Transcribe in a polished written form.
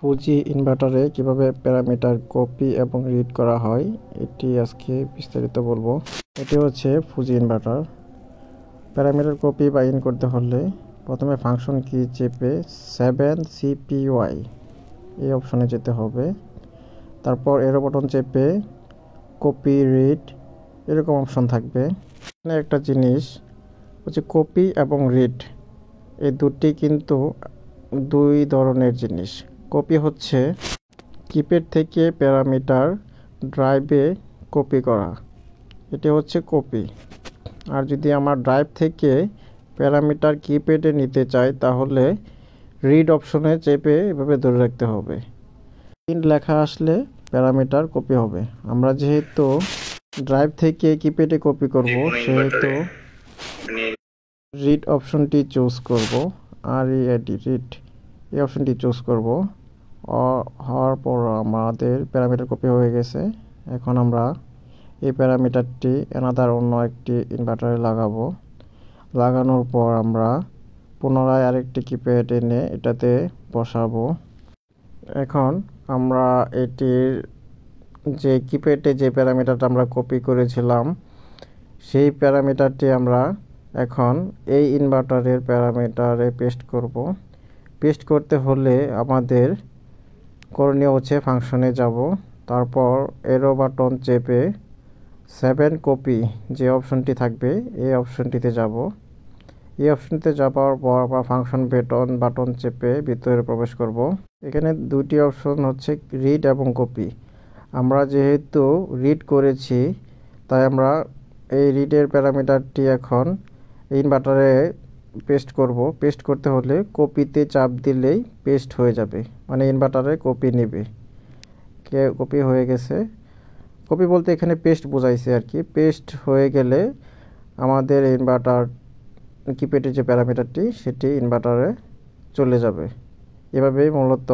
Fuji ইনভার্টারে কিভাবে parameter copy এবং read করা হয় এটি আজকে বিস্তারিত বলবো। এটি হচ্ছে ফুজি ইনভার্টার। প্যারামিটার কপি বা ইন করতে হলে প্রথমে ফাংশন কি চেপে 7CPY এই অপশনে যেতে হবে। তারপর এরো বাটন চেপে কপি রিড এরকম অপশন থাকবে। এখানে একটা জিনিস হচ্ছে কপি এবং রিড, এই দুটি কিন্তু দুই ধরনের জিনিস। কপি হচ্ছে কিপ্যাড থেকে প্যারামিটার ড্রাইভে কপি করা, এটি হচ্ছে কপি। আর যদি আমার ড্রাইভ থেকে প্যারামিটার কিপ্যাডে নিতে চাই তাহলে রিড অপশনে চেপে এভাবে ধরে রাখতে হবে। প্রিন্ট লেখা আসলে প্যারামিটার কপি হবে। আমরা যেহেতু ড্রাইভ থেকে কিপ্যাডে কপি করব সেহেতু রিড অপশনটি চুজ করব। রিড এই অপশনটি চুজ করব। হওয়ার পর আমাদের প্যারামিটার কপি হয়ে গেছে। এখন আমরা এই প্যারামিটারটি অন্য একটি ইনভার্টারে লাগাবো। লাগানোর পর আমরা পুনরায় আরেকটি কিপ্যাড এনে এটাতে বসাবো। এখন আমরা এটির যে কিপ্যাডে যে প্যারামিটারটা আমরা কপি করেছিলাম সেই প্যারামিটারটি আমরা এখন এই ইনভার্টারের প্যারামিটারে পেস্ট করব। পেস্ট করতে হলে আমাদের করণীয় হচ্ছে ফাংশনে যাব, তারপর এরো বাটন চেপে 7 কপি যে অপশনটি থাকবে এই অপশনটিতে যাব। এই অপশনটিতে যাওয়ার পর আমরা ফাংশন বাটন চেপে ভিতরে প্রবেশ করব। এখানে দুটি অপশন হচ্ছে রিড এবং কপি। আমরা যেহেতু রিড করেছি তাই আমরা এই রিডের প্যারামিটারটি এখন ইনভার্টারে পেস্ট করব। পেস্ট করতে হলে কপিতে চাপ দিলেই পেস্ট হয়ে যাবে, মানে ইনভার্টারে কপি নেবে। কপি হয়ে গেছে। কপি বলতে এখানে পেস্ট বোঝাইছে আর কি। পেস্ট হয়ে গেলে আমাদের ইনভার্টার কিপ্যাডের যে প্যারামিটারটি সেটি ইনভার্টারে চলে যাবে। এভাবেই মূলত